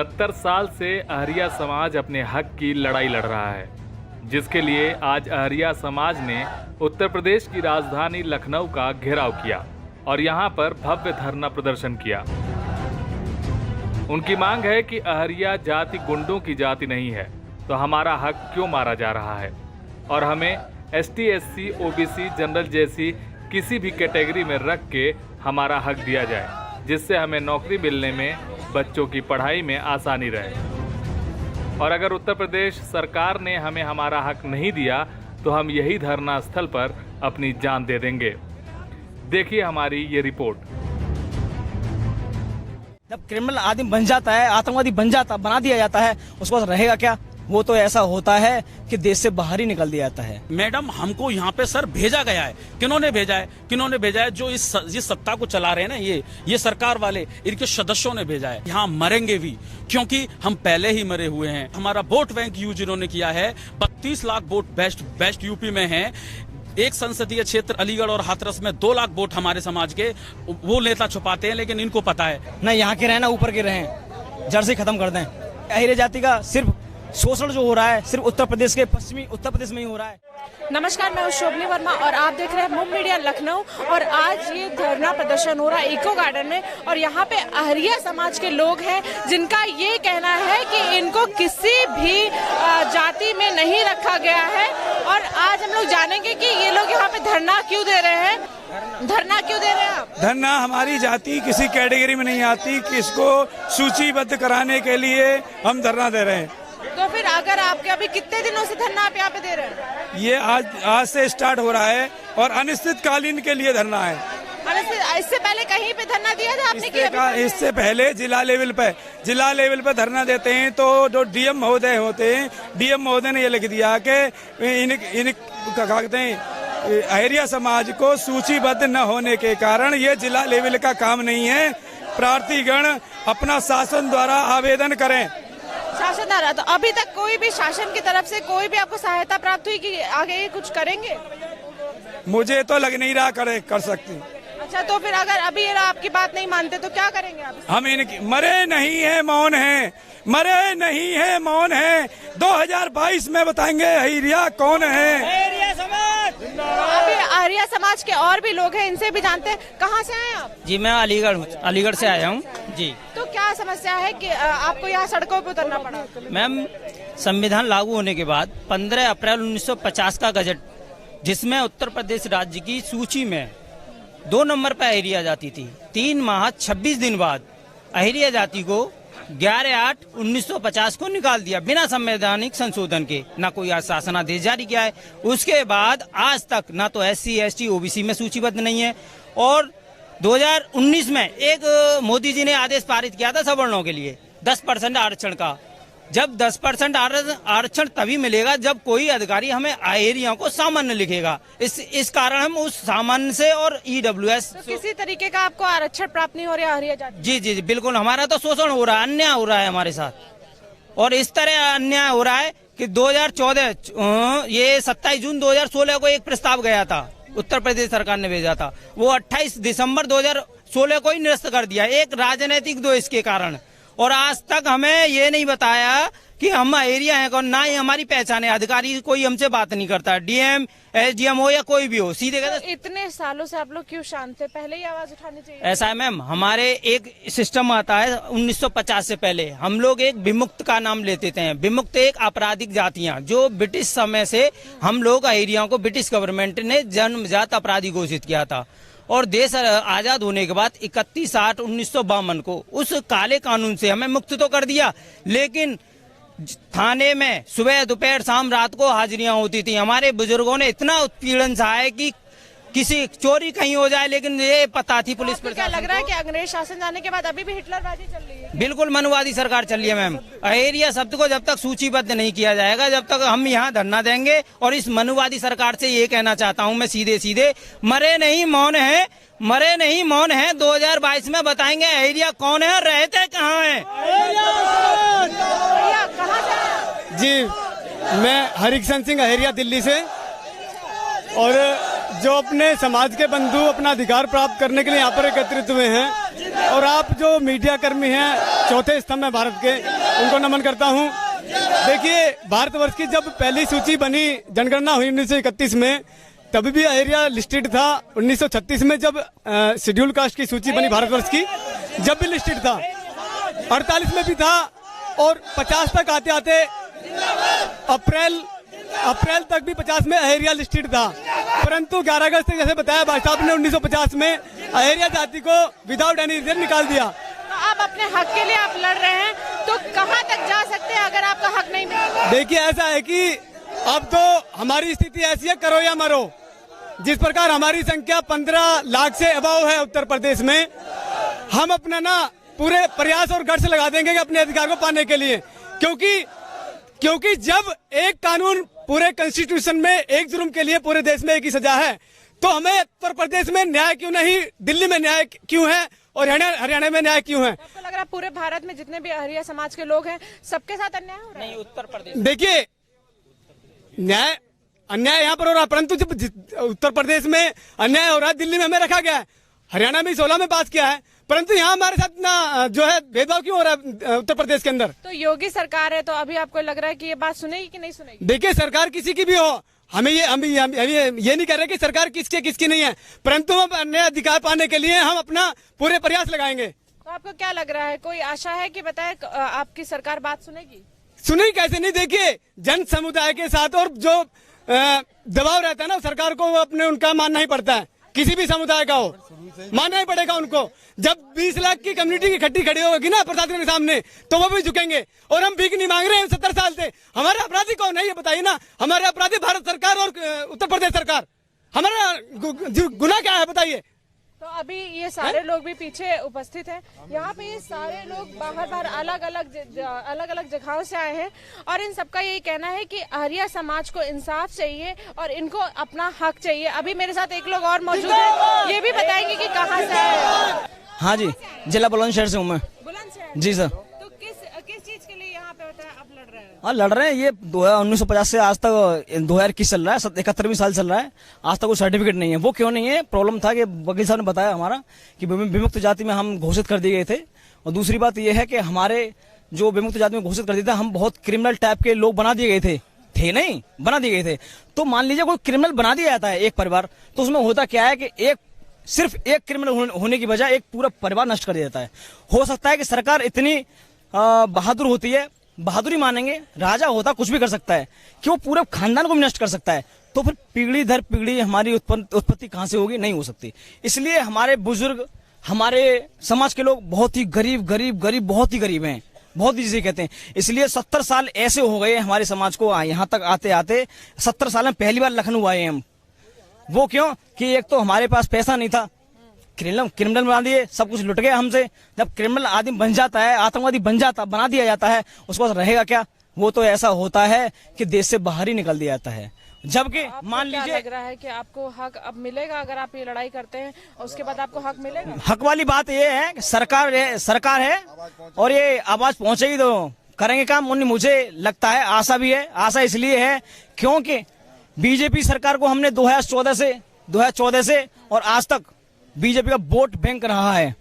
70 साल से अहरिया समाज अपने हक की लड़ाई लड़ रहा है, जिसके लिए आज अहरिया समाज ने उत्तर प्रदेश की राजधानी लखनऊ का घेराव किया और यहां पर भव्य धरना प्रदर्शन किया। उनकी मांग है कि अहरिया जाति गुंडों की जाति नहीं है, तो हमारा हक क्यों मारा जा रहा है और हमें ST, SC, OBC, जनरल जैसी किसी भी कैटेगरी में रख के हमारा हक दिया जाए, जिससे हमें नौकरी मिलने में, बच्चों की पढ़ाई में आसानी रहे। और अगर उत्तर प्रदेश सरकार ने हमें हमारा हक नहीं दिया तो हम यही धरना स्थल पर अपनी जान दे देंगे। देखिए हमारी ये रिपोर्ट। जब क्रिमिनल आदमी बन जाता है, आतंकवादी बना दिया जाता है, उसके बाद रहेगा क्या? वो तो ऐसा होता है कि देश से बाहर ही निकल दिया जाता है। मैडम, हमको यहाँ पे सर भेजा गया है। किन्होंने भेजा है? जो इस सत्ता को चला रहे हैं ना, ये सरकार वाले, इनके सदस्यों ने भेजा है। यहाँ मरेंगे भी, क्योंकि हम पहले ही मरे हुए हैं। हमारा वोट बैंक यूज इन्होंने किया है। 32 लाख वोट बेस्ट यूपी में है। एक संसदीय क्षेत्र अलीगढ़ और हाथरस में 2 लाख वोट हमारे समाज के वो नेता छुपाते हैं, लेकिन इनको पता है ना यहाँ के रहे ना ऊपर के रहे, जड़ से खत्म कर दें। अहिरे जाति का सिर्फ शोषण जो हो रहा है, सिर्फ उत्तर प्रदेश के पश्चिमी उत्तर प्रदेश में ही हो रहा है। नमस्कार, मैं शोभनी वर्मा और आप देख रहे हैं मुंब मीडिया लखनऊ। और आज ये धरना प्रदर्शन हो रहा है इको गार्डन में, और यहाँ पे अहरिया समाज के लोग हैं जिनका ये कहना है कि इनको किसी भी जाति में नहीं रखा गया है। और आज हम लोग जानेंगे कि ये लोग यहाँ पे धरना क्यों दे रहे हैं। धरना क्यों दे रहे हैं आप? धरना हमारी जाति किसी कैटेगरी में नहीं आती, किसको सूचीबद्ध कराने के लिए हम धरना दे रहे हैं। तो फिर अगर आपके अभी कितने दिनों से धरना आप यहाँ पे दे रहे हैं? ये आज से स्टार्ट हो रहा है और अनिश्चितकालीन के लिए धरना है। इससे पहले कहीं पे धरना दिया था आपने? इससे पहले जिला लेवल पे धरना देते हैं तो जो DM महोदय होते हैं, DM महोदय ने ये लिख दिया कि क्या कहते हैं, अहरिया समाज को सूचीबद्ध न होने के कारण ये जिला लेवल का काम नहीं है। प्रार्थीगण अपना शासन द्वारा आवेदन करें। शासन द्वारा? तो अभी तक कोई भी शासन की तरफ से कोई भी आपको सहायता प्राप्त हुई कि आगे ये कुछ करेंगे? मुझे तो लग नहीं रहा कर सकती। अच्छा, तो फिर अगर अभी ये आपकी बात नहीं मानते तो क्या करेंगे आप? हम इनकी मरे नहीं है मौन है 2022 में बताएंगे अहिरिया कौन है। अभी अहिरिया समाज के और भी लोग हैं, इनसे भी जानते हैं। कहाँ से आए आप? जी, मैं अलीगढ़ से आया हूँ जी। तो क्या समस्या है कि आपको यहाँ सड़कों पे उतरना पड़ा? मैम, संविधान लागू होने के बाद 15 अप्रैल 1950 का गजट, जिसमें उत्तर प्रदेश राज्य की सूची में 2 नंबर पर अहिरिया जाति थी। 3 माह 26 दिन बाद अहिरिया जाति को 11/8/1950 को निकाल दिया बिना संवैधानिक संशोधन के। ना कोई शासनादेश जारी किया है। उसके बाद आज तक ना तो SC, ST, OBC में सूचीबद्ध नहीं है। और 2019 में एक मोदी जी ने आदेश पारित किया था सवर्णों के लिए 10% आरक्षण का। जब 10% आरक्षण तभी मिलेगा जब कोई अधिकारी हमें अहिरिया को सामान्य लिखेगा। इस कारण हम उस सामान्य से और EWS तो किसी तरीके का आपको आरक्षण प्राप्त नहीं हो रहा अहिरिया जाति? जी, बिल्कुल। हमारा तो शोषण हो रहा है, अन्याय हो रहा है हमारे साथ। और इस तरह अन्याय हो रहा है कि 2014 ये 27 जून 2016 को एक प्रस्ताव गया था, उत्तर प्रदेश सरकार ने भेजा था। वो 28 दिसंबर 2016 को ही निरस्त कर दिया, एक राजनीतिक द्वेष के कारण। और आज तक हमें ये नहीं बताया कि हम एरिया हैं कौन, ना ही हमारी पहचान है। अधिकारी कोई हमसे बात नहीं करता, DM, SDM हो या कोई भी हो, सीधे कहते। तो इतने सालों से आप लोग क्यों शांत थे? पहले ही आवाज उठानी चाहिए। ऐसा है मैम, हमारे एक सिस्टम आता है 1950 से पहले। हम लोग एक विमुक्त का नाम लेते थे। विमुक्त एक आपराधिक जातियां, जो ब्रिटिश समय से हम लोग अहिरिया को ब्रिटिश गवर्नमेंट ने जन्मजात अपराधी घोषित किया था। और देश आजाद होने के बाद 31/8/1952 को उस काले कानून से हमें मुक्त तो कर दिया, लेकिन थाने में सुबह दोपहर शाम रात को हाजिरियां होती थी। हमारे बुजुर्गों ने इतना उत्पीड़न सहा है कि किसी चोरी कहीं हो जाए, लेकिन ये पता थी पुलिस पर। क्या लग रहा है कि अंग्रेज शासन जाने के बाद अभी भी हिटलरबाजी चल रही है? बिल्कुल मनुवादी सरकार चल रही है मैम। अहिरिया शब्द को जब तक सूचीबद्ध नहीं किया जाएगा, जब तक हम यहाँ धरना देंगे। और इस मनुवादी सरकार से ये कहना चाहता हूँ मैं सीधे, मरे नहीं मौन है 2022 में बताएंगे अहिरिया कौन है और रहते कहाँ है। जी, मैं हरिकिशन सिंह अहिरिया दिल्ली से। और जो अपने समाज के बंधु अपना अधिकार प्राप्त करने के लिए यहाँ पर एकत्रित हुए हैं, और आप जो मीडिया कर्मी हैं, चौथे स्तंभ में भारत के, उनको नमन करता हूं। देखिए, भारतवर्ष की जब पहली सूची बनी, जनगणना हुई 1931 में, तभी भी अहिरिया लिस्टेड था। 1936 में जब शेड्यूल कास्ट की सूची बनी भारतवर्ष की, जब भी लिस्टेड था, 48 में भी था, और 50 तक आते आते अप्रैल तक भी 50 में अहिरिया लिस्टेड था। परंतु 11 अगस्त तक, जैसे बताया भाई साहब ने, 1950 में अहिरिया जाति को विदाउट एनी रीजन निकाल दिया। तो आप अपने हक के लिए आप लड़ रहे हैं, तो कहां तक जा सकते हैं अगर आपका हक नहीं मिलेगा? देखिए, ऐसा है कि अब तो हमारी स्थिति ऐसी है, करो या मरो। जिस प्रकार हमारी संख्या 15 लाख से अबाव है उत्तर प्रदेश में, हम अपना ना पूरे प्रयास और गट्स लगा देंगे कि अपने अधिकार को पाने के लिए, क्योंकि जब एक कानून पूरे कॉन्स्टिट्यूशन में एक जुर्म के लिए पूरे देश में एक ही सजा है, तो हमें उत्तर प्रदेश में न्याय क्यों नहीं, दिल्ली में न्याय क्यों है और हरियाणा में न्याय क्यों है? आपको लग रहा है पूरे भारत में जितने भी अहिरिया समाज के लोग हैं, सबके साथ अन्याय हो रहा है? नहीं, उत्तर प्रदेश। देखिए, अन्याय यहाँ पर हो रहा है, परंतु जब उत्तर प्रदेश में अन्याय हो रहा है, दिल्ली में हमें रखा गया है, हरियाणा में 16 में पास किया है, परंतु यहाँ हमारे साथ ना जो है भेदभाव क्यों हो रहा है उत्तर प्रदेश के अंदर? तो योगी सरकार है, तो अभी आपको लग रहा है कि ये बात सुनेगी कि नहीं सुनेगी? देखिए, सरकार किसी की भी हो, हम ये नहीं कह रहे कि सरकार किसकी नहीं है, परंतु हम अन्य अधिकार पाने के लिए हम अपना पूरे प्रयास लगाएंगे। तो आपको क्या लग रहा है, कोई आशा है कि बताए आपकी सरकार बात सुनेगी? सुनेगी कैसे नहीं? देखिए, जन समुदाय के साथ और जो दबाव रहता है ना सरकार को, अपने उनका मानना ही पड़ता है, किसी भी समुदाय का हो, मानना ही पड़ेगा उनको। जब 20 लाख की कम्युनिटी की इकट्ठी खड़ी होगी ना प्रशासन के सामने, तो वो भी झुकेंगे। और हम भीख नहीं मांग रहे हैं 70 साल से। हमारे अपराधी कौन है ये बताइए ना? हमारे अपराधी भारत सरकार और उत्तर प्रदेश सरकार। हमारा गुनाह क्या है बताइए? तो अभी ये सारे लोग भी पीछे उपस्थित हैं। यहाँ पे ये सारे लोग बाहर अलग अलग जगहों से आए हैं, और इन सबका यही कहना है कि अहिरिया समाज को इंसाफ चाहिए और इनको अपना हक चाहिए। अभी मेरे साथ एक लोग और मौजूद हैं, ये भी बताएंगे कि कहाँ से आए हैं। हाँ जी, जिला बुलंदशहर से हूँ मैं। बुलंदशहर जी सर। तो किस चीज के लिए यहाँ पे होता है आप लड़ रहे हैं? हाँ, लड़ रहे हैं। ये 1950 से आज तक 2021 चल रहा है, 71वीं साल चल रहा है। आज तक कोई सर्टिफिकेट नहीं है। वो क्यों नहीं है? प्रॉब्लम था कि वकील साहब ने बताया हमारा कि विमुक्त जाति में हम घोषित कर दिए गए थे। और दूसरी बात यह है कि हमारे जो विमुक्त जाति में घोषित कर दिया था, हम बहुत क्रिमिनल टाइप के लोग बना दिए गए थे नहीं बना दिए गए थे। तो मान लीजिए कोई क्रिमिनल बना दिया जाता है एक परिवार, तो उसमें होता क्या है कि सिर्फ एक क्रिमिनल होने की बजाय एक पूरा परिवार नष्ट कर दिया जाता है। हो सकता है कि सरकार इतनी बहादुर होती है, बहादुरी मानेंगे, राजा होता कुछ भी कर सकता है कि वो पूरे खानदान को भी नष्ट कर सकता है। तो फिर पीढ़ी दर पीढ़ी हमारी उत्पत्ति कहां से होगी? नहीं हो सकती। इसलिए हमारे बुजुर्ग, हमारे समाज के लोग बहुत ही गरीब बहुत ही गरीब हैं, बहुत ही जिसे कहते हैं। इसलिए 70 साल ऐसे हो गए हमारे समाज को यहाँ तक आते आते। 70 साल में पहली बार लखनऊ आए हम। वो क्यों कि एक तो हमारे पास पैसा नहीं था, क्रिमिनल बना दिए, सब कुछ लुट गया हमसे। जब क्रिमिनल आदमी बन जाता है, आतंकवादी बना दिया जाता है, उसके पास रहेगा क्या? वो तो ऐसा होता है कि देश से बाहर ही निकल दिया जाता है। जबकि मान लीजिए, लग रहा है कि आपको हक अब मिलेगा अगर आप ये लड़ाई करते हैं, और उसके बाद आपको हक मिलेगा? हक वाली बात ये है कि सरकार है और ये आवाज पहुंचेगी तो करेंगे काम। मुझे लगता है, आशा भी है। आशा इसलिए है क्योंकि बीजेपी सरकार को हमने 2014 से और आज तक बीजेपी का वोट बैंक रहा है।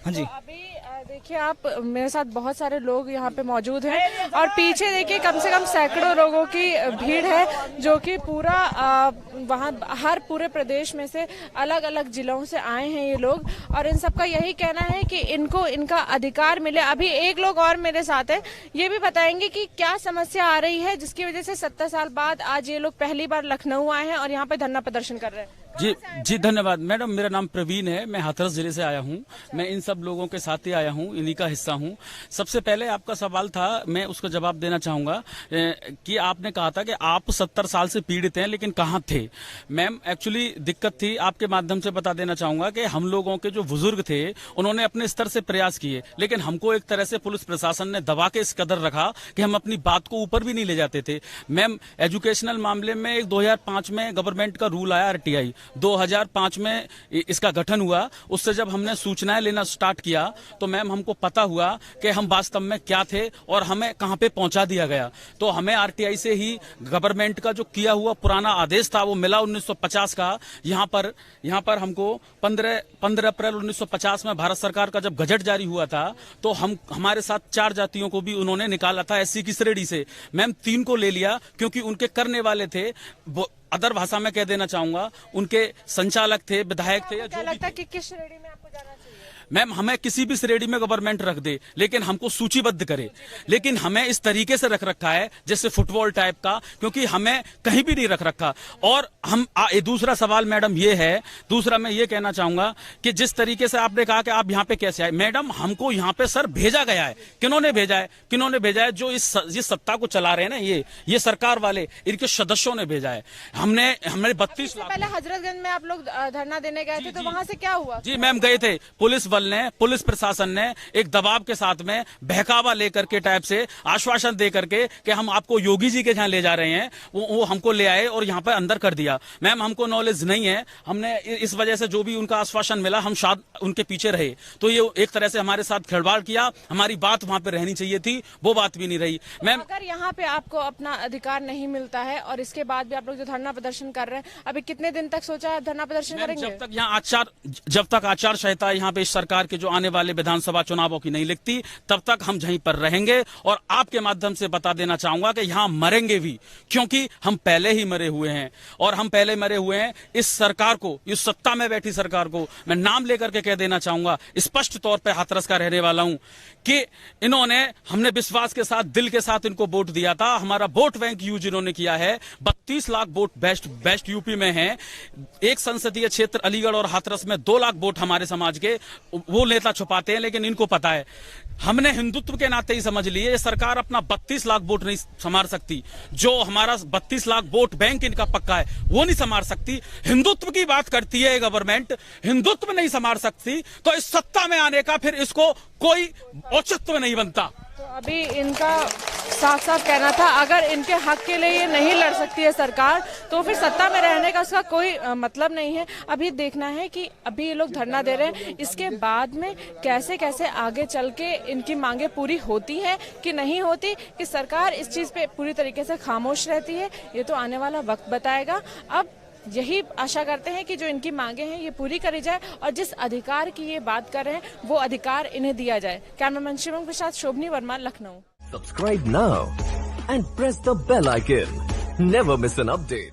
हाँ जी। तो अभी देखिए, आप मेरे साथ बहुत सारे लोग यहाँ पे मौजूद हैं, और पीछे देखिए कम से कम सैकड़ों लोगों की भीड़ है, जो कि पूरा वहाँ हर पूरे प्रदेश में से अलग अलग जिलों से आए हैं ये लोग, और इन सबका यही कहना है कि इनको इनका अधिकार मिले। अभी एक लोग और मेरे साथ है, ये भी बताएंगे कि क्या समस्या आ रही है जिसकी वजह से 70 साल बाद आज ये लोग पहली बार लखनऊ आए हैं और यहाँ पे धरना प्रदर्शन कर रहे हैं। जी धन्यवाद मैडम। मेरा नाम प्रवीण है, मैं हाथरस जिले से आया हूँ। मैं इन सब लोगों के साथ ही आया हूँ, इन्हीं का हिस्सा हूँ। सबसे पहले आपका सवाल था, मैं उसका जवाब देना चाहूंगा कि आपने कहा था कि आप 70 साल से पीड़ित हैं, लेकिन कहाँ थे? मैम, एक्चुअली दिक्कत थी, आपके माध्यम से बता देना चाहूंगा कि हम लोगों के जो बुजुर्ग थे उन्होंने अपने स्तर से प्रयास किए, लेकिन हमको एक तरह से पुलिस प्रशासन ने दबा के इस कदर रखा कि हम अपनी बात को ऊपर भी नहीं ले जाते थे। मैम, एजुकेशनल मामले में 2005 में गवर्नमेंट का रूल आया RTI, 2005 में इसका गठन हुआ। उससे जब हमने सूचनाएं लेना स्टार्ट किया तो मैम हमको पता हुआ कि हम वास्तव में क्या थे और हमें कहां पे पहुंचा दिया गया। तो हमें आरटीआई से ही गवर्नमेंट का जो किया हुआ पुराना आदेश था वो मिला 1950 का। यहाँ पर हमको 15 अप्रैल 1950 में भारत सरकार का जब गजट जारी हुआ था तो हमारे साथ 4 जातियों को भी उन्होंने निकाला था एससी की श्रेणी से। मैम 3 को ले लिया क्योंकि उनके करने वाले थे, अदर भाषा में कह देना चाहूंगा, उनके संचालक थे, विधायक थे या क्या जो भी लगता है कि किस श्रेणी में आपको जाना चाहिए? मैम हमें किसी भी श्रेणी में गवर्नमेंट रख दे लेकिन हमको सूचीबद्ध करे। लेकिन हमें इस तरीके से रख रखा है जैसे फुटबॉल टाइप का, क्योंकि हमें कहीं भी नहीं रख रखा। और हम दूसरा सवाल मैडम ये है, दूसरा मैं ये कहना चाहूंगा कि जिस तरीके से आपने कहा कि आप यहाँ पे कैसे आए, मैडम हमको यहाँ पे सर भेजा गया है। किन्होंने भेजा है? जो इस सत्ता को चला रहे हैं ना, ये सरकार वाले, इनके सदस्यों ने भेजा है। हमने 32 लाख पहले हजरतगंज में आप लोग धरना देने गए थे तो वहां से क्या हुआ? जी मैम गए थे, पुलिस प्रशासन ने एक दबाव के साथ में बहकावा लेकर के टाइप से आश्वासन दे करके कि हम आपको योगी जी के यहाँ ले जा रहे हैं, वो हमको ले आए और यहाँ पे अंदर कर दिया। मैम हमको नॉलेज नहीं है, हमने इस वजह से जो भी उनका आश्वासन मिला हम शायद उनके पीछे रहे। तो ये एक तरह से हमारे साथ खिलवाड़ किया, हमारी बात वहां पे रहनी चाहिए थी, वो बात भी नहीं रही। मैम अगर यहाँ पे आपको अपना अधिकार नहीं मिलता है और इसके बाद भी आप लोग जो धरना प्रदर्शन कर रहे हैं, अभी कितने दिन तक सोचा है धरना प्रदर्शन करेंगे? जब तक आचार संहिता यहाँ पे इस सरकार के जो आने वाले विधानसभा चुनावों की नहीं लिखती तब तक हम यहीं पर रहेंगे। और आपके माध्यम से बता देना चाहूंगा कि यहाँ मरेंगे भी, क्योंकि हम पहले ही मरे हुए हैं। और हम पहले मरे हुए हैं इस सरकार को, इस सत्ता में बैठी सरकार को मैं नाम लेकर के कह देना चाहूंगा, स्पष्ट तौर पर हाथरस का रहने वाला हूं, कि हमने विश्वास के साथ, दिल के साथ इनको वोट दिया था। हमारा वोट बैंक यूज इन्होंने किया है। 32 लाख वोट बेस्ट यूपी में है। एक संसदीय क्षेत्र अलीगढ़ और हाथरस में 2 लाख वोट हमारे समाज के, वो नेता छुपाते हैं लेकिन इनको पता है। हमने हिंदुत्व के नाते ही समझ लिए ये सरकार अपना 32 लाख वोट नहीं संभाल सकती। जो हमारा 32 लाख वोट बैंक इनका पक्का है वो नहीं संभाल सकती। हिंदुत्व की बात करती है गवर्नमेंट, हिंदुत्व नहीं संभाल सकती तो इस सत्ता में आने का फिर इसको कोई औचित्य नहीं बनता। तो अभी इनका साफ साफ कहना था अगर इनके हक के लिए ये नहीं लड़ सकती है सरकार तो फिर सत्ता में रहने का उसका कोई मतलब नहीं है। अभी देखना है कि अभी ये लोग धरना दे रहे हैं, इसके बाद में कैसे कैसे आगे चल के इनकी मांगे पूरी होती है कि नहीं होती, कि सरकार इस चीज पे पूरी तरीके से खामोश रहती है, ये तो आने वाला वक्त बताएगा। अब यही आशा करते हैं कि जो इनकी मांगे हैं ये पूरी करी जाए और जिस अधिकार की ये बात कर रहे हैं वो अधिकार इन्हें दिया जाए। कैमरामैन शिवम के साथ शोभनी Verma, Lucknow. Subscribe now and press the bell icon. Never miss an update.